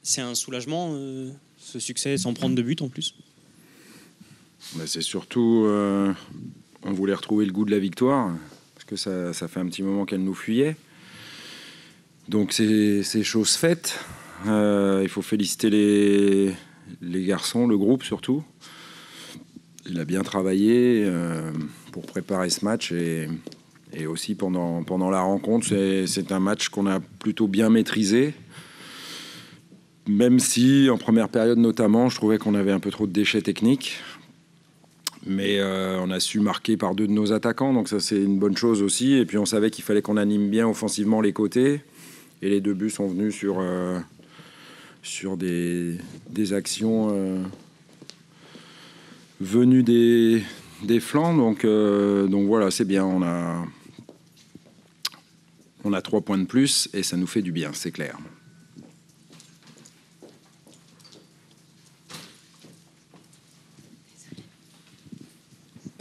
C'est un soulagement, ce succès, sans prendre de but en plus. C'est surtout, on voulait retrouver le goût de la victoire, parce que ça fait un petit moment qu'elle nous fuyait. Donc c'est chose faite. Il faut féliciter les garçons, le groupe surtout. Il a bien travaillé pour préparer ce match et aussi pendant la rencontre. C'est un match qu'on a plutôt bien maîtrisé. Même si, en première période notamment, je trouvais qu'on avait un peu trop de déchets techniques. Mais on a su marquer par 2 de nos attaquants, donc ça c'est une bonne chose aussi. Et puis on savait qu'il fallait qu'on anime bien offensivement les côtés. Et les 2 buts sont venus sur des actions venues des flancs. Donc voilà, c'est bien. On a 3 points de plus et ça nous fait du bien, c'est clair.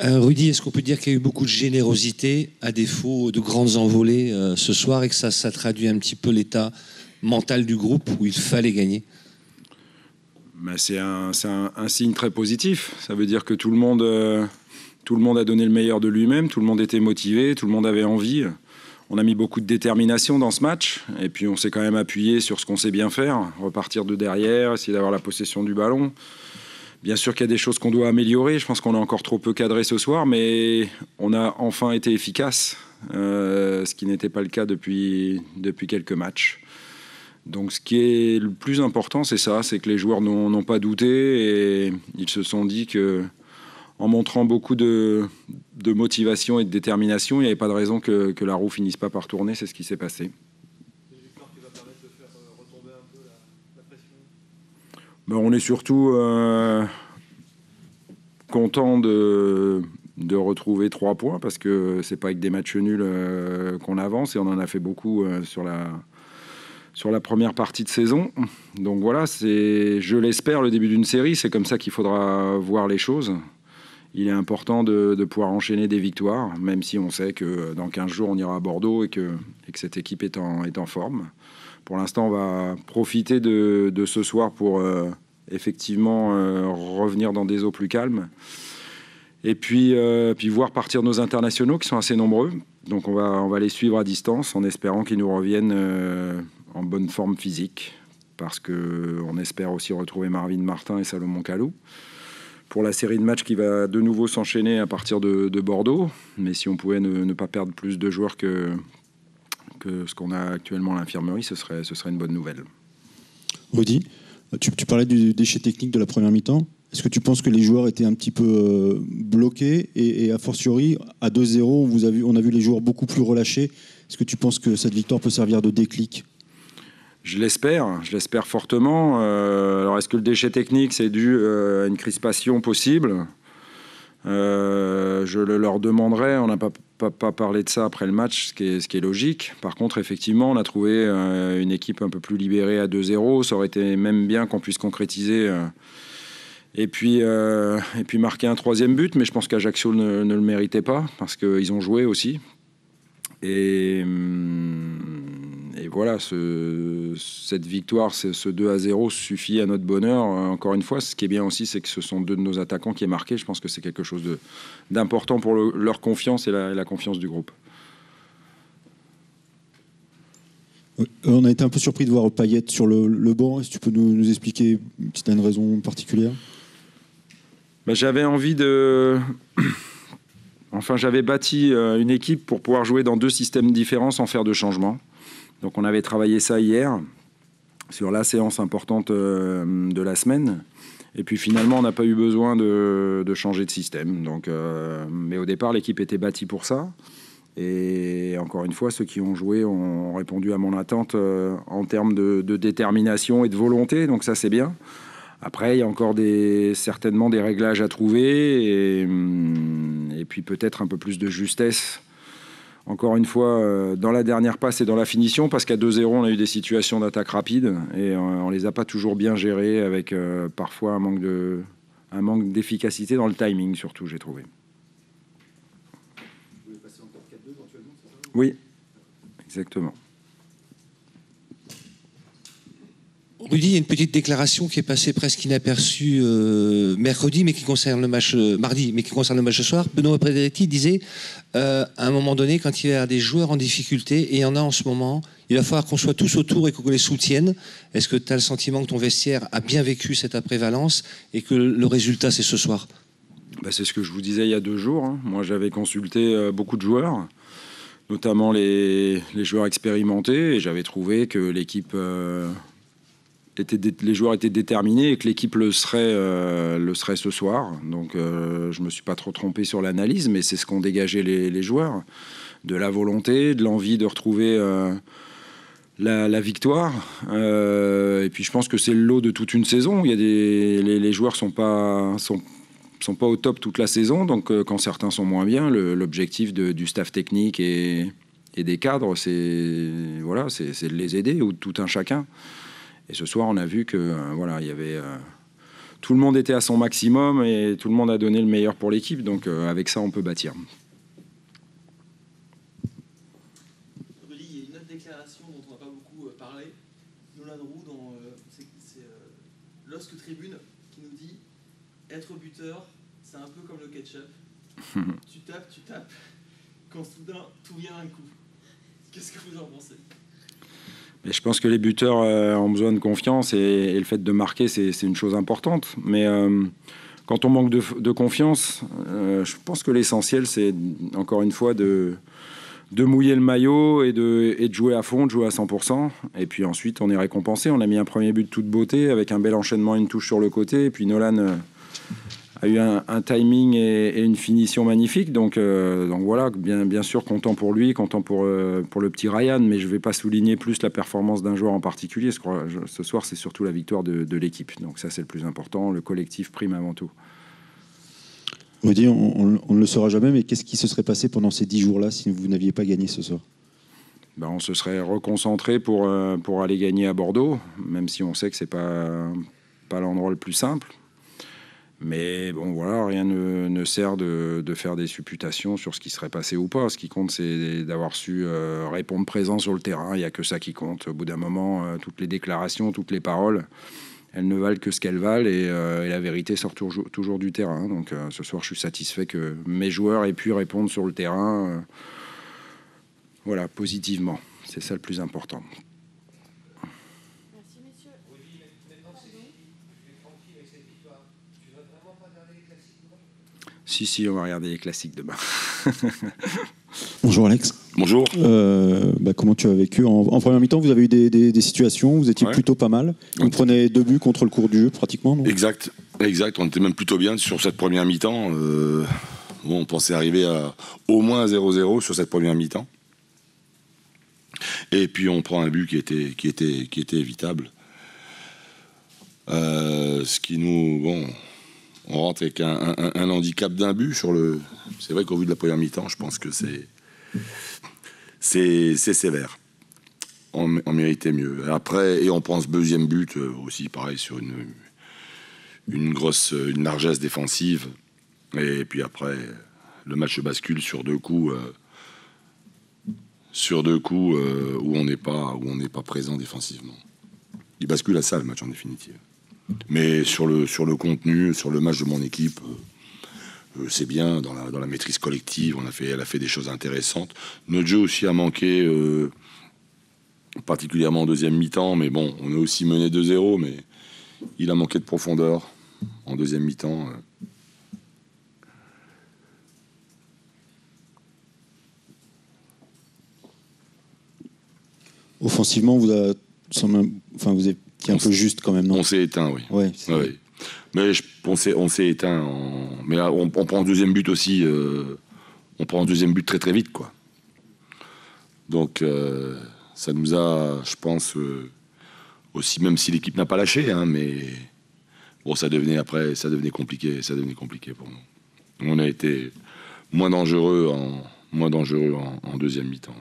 Rudy, est-ce qu'on peut dire qu'il y a eu beaucoup de générosité à défaut de grandes envolées ce soir et que ça traduit un petit peu l'état mental du groupe où il fallait gagner? C'est un signe très positif. Ça veut dire que tout le monde a donné le meilleur de lui-même, tout le monde était motivé, tout le monde avait envie. On a mis beaucoup de détermination dans ce match et puis on s'est quand même appuyé sur ce qu'on sait bien faire, repartir de derrière, essayer d'avoir la possession du ballon. Bien sûr qu'il y a des choses qu'on doit améliorer. Je pense qu'on a encore trop peu cadré ce soir, mais on a enfin été efficace, ce qui n'était pas le cas depuis quelques matchs. Donc ce qui est le plus important, c'est ça, c'est que les joueurs n'ont pas douté et ils se sont dit que, en montrant beaucoup de motivation et de détermination, il n'y avait pas de raison que la roue finisse pas par tourner. C'est ce qui s'est passé. C'est une victoire qui va permettre de faire retomber un peu la pression. On est surtout content de retrouver 3 points parce que c'est pas avec des matchs nuls qu'on avance et on en a fait beaucoup sur la première partie de saison. Donc voilà, c'est, je l'espère, le début d'une série. C'est comme ça qu'il faudra voir les choses. Il est important de pouvoir enchaîner des victoires, même si on sait que dans 15 jours, on ira à Bordeaux et que cette équipe est en forme. Pour l'instant, on va profiter de ce soir pour effectivement revenir dans des eaux plus calmes. Et puis voir partir nos internationaux qui sont assez nombreux. Donc on va les suivre à distance en espérant qu'ils nous reviennent en bonne forme physique. Parce qu'on espère aussi retrouver Marvin Martin et Salomon Kalou pour la série de matchs qui va de nouveau s'enchaîner à partir de Bordeaux. Mais si on pouvait ne pas perdre plus de joueurs que ce qu'on a actuellement à l'infirmerie, ce serait une bonne nouvelle. Rudy, tu parlais du déchet technique de la première mi-temps. Est-ce que tu penses que les joueurs étaient un petit peu bloqués et a fortiori, à 2-0, on a vu les joueurs beaucoup plus relâchés. Est-ce que tu penses que cette victoire peut servir de déclic ? Je l'espère fortement. Alors, est-ce que le déchet technique, c'est dû à une crispation possible ? Je leur demanderai. On n'a pas parlé de ça après le match, ce qui est logique. Par contre, effectivement, on a trouvé une équipe un peu plus libérée à 2-0. Ça aurait été même bien qu'on puisse concrétiser et puis marquer un 3e but. Mais je pense qu'Ajaccio ne le méritait pas parce qu'ils ont joué aussi. Et voilà, cette victoire, ce 2-0 suffit à notre bonheur. Encore une fois, ce qui est bien aussi, c'est que ce sont 2 de nos attaquants qui est marqué. Je pense que c'est quelque chose d'important pour leur confiance et la confiance du groupe. On a été un peu surpris de voir Payet sur le banc. Est-ce que tu peux nous expliquer si tu as une raison particulière ? J'avais envie j'avais bâti une équipe pour pouvoir jouer dans 2 systèmes différents sans faire de changement. Donc on avait travaillé ça hier sur la séance importante de la semaine. Et puis finalement, on n'a pas eu besoin de changer de système. Donc, mais au départ, l'équipe était bâtie pour ça. Et encore une fois, ceux qui ont joué ont répondu à mon attente en termes de détermination et de volonté. Donc ça, c'est bien. Après, il y a encore certainement des réglages à trouver et puis peut-être un peu plus de justesse. Encore une fois, dans la dernière passe et dans la finition, parce qu'à 2-0, on a eu des situations d'attaque rapide et on les a pas toujours bien gérées avec parfois un manque d'efficacité dans le timing, surtout, j'ai trouvé. Vous voulez passer en 4-4-2 éventuellement, c'est ça ? Oui, exactement. Rudy, il y a une petite déclaration qui est passée presque inaperçue mercredi, mais qui concerne le match mardi, mais qui concerne le match ce soir. Benoît Pedretti disait à un moment donné, quand il y a des joueurs en difficulté, et il y en a en ce moment, il va falloir qu'on soit tous autour et qu'on les soutienne. Est-ce que tu as le sentiment que ton vestiaire a bien vécu cette après-Valence et que le résultat, c'est ce soir? C'est ce que je vous disais il y a 2 jours. Hein. Moi, j'avais consulté beaucoup de joueurs, notamment les joueurs expérimentés, et j'avais trouvé que l'équipe... les joueurs étaient déterminés et que l'équipe le serait ce soir. Donc je ne me suis pas trop trompé sur l'analyse, mais c'est ce qu'ont dégagé les joueurs. De la volonté, de l'envie de retrouver la victoire. Et puis je pense que c'est le lot de toute une saison. Il y a les joueurs sont pas au top toute la saison. Donc quand certains sont moins bien, l'objectif du staff technique et des cadres, c'est de les aider, ou de tout un chacun. Et ce soir, on a vu que il y avait tout le monde était à son maximum et tout le monde a donné le meilleur pour l'équipe. Donc avec ça, on peut bâtir. Rudy, il y a une autre déclaration dont on n'a pas beaucoup parlé. Nolan Roux dans Lorsque Tribune qui nous dit être buteur, c'est un peu comme le ketchup. Tu tapes, quand soudain tout vient d'un coup. Qu'est-ce que vous en pensez? Et je pense que les buteurs ont besoin de confiance et le fait de marquer, c'est une chose importante. Mais quand on manque de confiance, je pense que l'essentiel, c'est encore une fois de mouiller le maillot et de jouer à fond, de jouer à 100%. Et puis ensuite, on est récompensé. On a mis un premier but de toute beauté avec un bel enchaînement, une touche sur le côté. Et puis Nolan a eu un timing et une finition magnifique. Donc voilà, bien sûr, content pour lui, content pour le petit Ryan, mais je ne vais pas souligner plus la performance d'un joueur en particulier. Ce soir, c'est surtout la victoire de l'équipe. Donc ça, c'est le plus important. Le collectif prime avant tout. Rudy, on ne le saura jamais, mais qu'est-ce qui se serait passé pendant ces 10 jours-là si vous n'aviez pas gagné ce soir? On se serait reconcentré pour aller gagner à Bordeaux, même si on sait que ce n'est pas l'endroit le plus simple. Mais rien ne sert de faire des supputations sur ce qui serait passé ou pas. Ce qui compte, c'est d'avoir su répondre présent sur le terrain. Il n'y a que ça qui compte. Au bout d'un moment, toutes les déclarations, toutes les paroles, elles ne valent que ce qu'elles valent, et la vérité sort toujours du terrain. Donc ce soir, je suis satisfait que mes joueurs aient pu répondre sur le terrain positivement. C'est ça le plus important. Si, on va regarder les classiques demain. Bonjour Alex. Bonjour. Comment tu as vécu en première mi-temps? Vous avez eu des situations, vous étiez plutôt pas mal. Vous prenez 2 buts contre le cours du jeu pratiquement, non? Exact. On était même plutôt bien sur cette première mi-temps. On pensait arriver à au moins 0-0 sur cette première mi-temps. Et puis on prend un but qui était évitable. Ce qui nous... on rentre avec un handicap d'un but sur le... C'est vrai qu'au vu de la première mi-temps, je pense que c'est sévère. On méritait mieux. Après, et on prend ce deuxième but aussi, pareil, sur une largesse défensive. Et puis après, le match bascule sur 2 coups... où on n'est pas présent défensivement. Il bascule à ça, le match, en définitive. Mais sur le contenu, sur le match de mon équipe, c'est bien, dans la maîtrise collective, elle a fait des choses intéressantes. Notre jeu aussi a manqué, particulièrement en deuxième mi-temps, mais bon, on a aussi mené 2-0, mais il a manqué de profondeur en deuxième mi-temps. Offensivement, vous étiez un peu juste quand même, non? On s'est éteint, oui. Ouais, oui. Mais on s'est éteint. Mais on prend le deuxième but aussi. On prend le deuxième but très très vite, quoi. Donc ça nous a, je pense, aussi, même si l'équipe n'a pas lâché, hein, mais bon, ça devenait compliqué pour nous. On a été moins dangereux en deuxième mi-temps.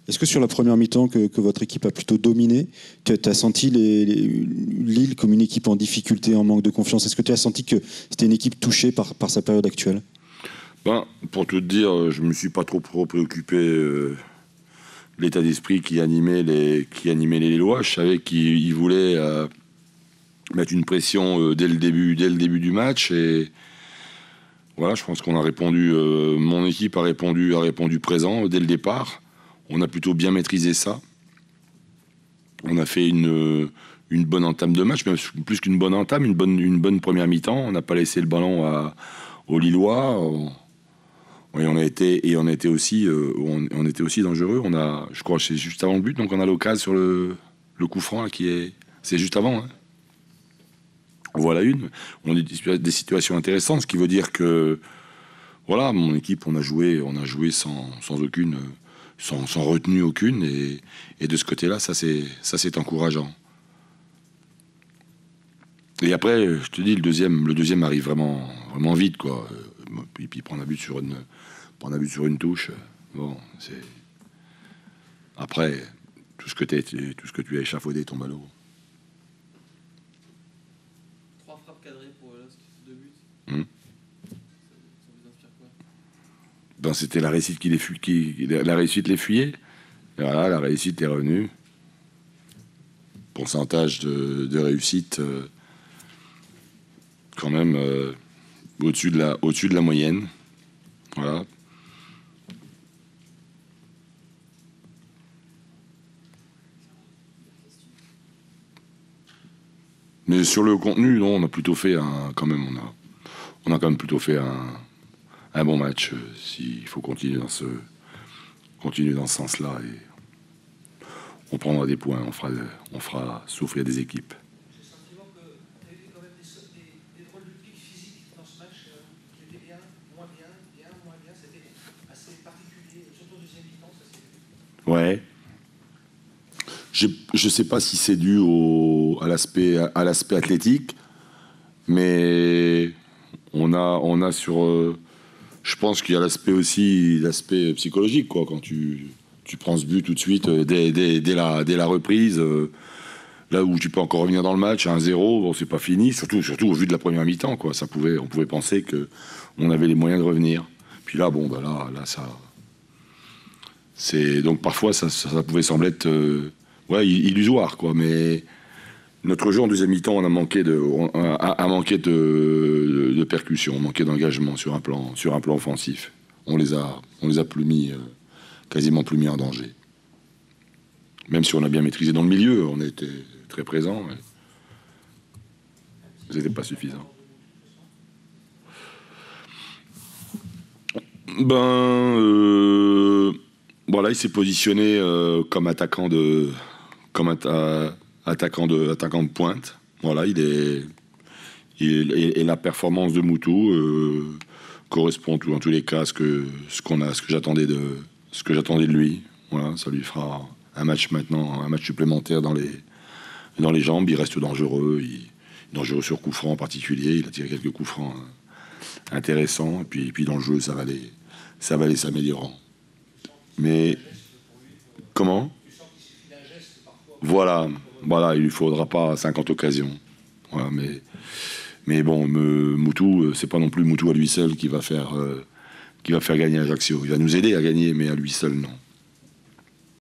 Est-ce que sur la première mi-temps que votre équipe a plutôt dominé, tu as senti Lille comme une équipe en difficulté, en manque de confiance? Est-ce que tu as senti que c'était une équipe touchée par sa période actuelle? Pour te dire, je ne me suis pas trop préoccupé de l'état d'esprit qui animait les Lillois. Je savais qu'ils voulaient mettre une pression dès le début du match. Et voilà, je pense qu'on a répondu. Mon équipe a répondu présent dès le départ. On a plutôt bien maîtrisé ça. On a fait une bonne entame de match, même plus qu'une bonne entame, une bonne première mi-temps. On n'a pas laissé le ballon aux Lillois. Et on était aussi dangereux. Je crois que c'est juste avant le but, donc on a l'occasion sur le coup franc là, c'est juste avant. Hein. Voilà une. On a des situations intéressantes, ce qui veut dire que voilà, mon équipe, on a joué sans retenue aucune, et de ce côté-là, ça c'est encourageant. Et après, je te dis, le deuxième arrive vraiment vite, quoi. Puis il prend un but sur une touche. Bon, c'est après tout ce que tu as échafaudé tombe à l'eau. 3 frappes cadrées pour LOSC, 2 buts. Ça vous inspire quoi? Ben, c'était la réussite la réussite les fuyait. Et voilà, la réussite est revenue. Pourcentage de réussite quand même au-dessus de la moyenne. Voilà. Mais sur le contenu, non, on a plutôt fait on a quand même plutôt fait un bon match. S'il faut continuer dans ce sens-là, et on prendra des points, on fera souffrir des équipes. J'ai le sentiment que tu as eu quand même des drôles de pics physiques dans ce match qui étaient bien, moins bien, moins bien. C'était assez particulier, surtout au deuxième mi-temps. Ça s'est vu. Ouais. Je sais pas si c'est dû à l'aspect athlétique, mais on a sur. Je pense qu'il y a l'aspect psychologique, quoi. Quand tu prends ce but tout de suite dès la reprise, là où tu peux encore revenir dans le match à 1-0, bon, c'est pas fini. Surtout au vu de la première mi-temps, quoi. On pouvait penser que on avait les moyens de revenir. Puis là, bon, là ça. C'est donc parfois ça pouvait sembler être illusoire, quoi. Mais notre jeu en deuxième mi-temps, on a manqué de percussion, manqué d'engagement sur un plan offensif. On les a quasiment plus mis en danger. Même si on a bien maîtrisé dans le milieu, on a été très présents, mais c'était pas suffisant. Voilà, il s'est positionné comme attaquant de pointe. Voilà, et la performance de Moutou correspond en tous les cas à ce que j'attendais de lui. Voilà, ça lui fera un match supplémentaire dans les jambes. Il reste dangereux, dangereux sur coup franc en particulier. Il a tiré quelques coups francs intéressants. Et puis dans le jeu, ça va aller s'améliorant. Mais comment ? Voilà, il lui faudra pas 50 occasions. Voilà, mais bon, Moutou, c'est pas non plus Moutou à lui seul qui va faire gagner Ajaccio. Il va nous aider à gagner, mais à lui seul, non.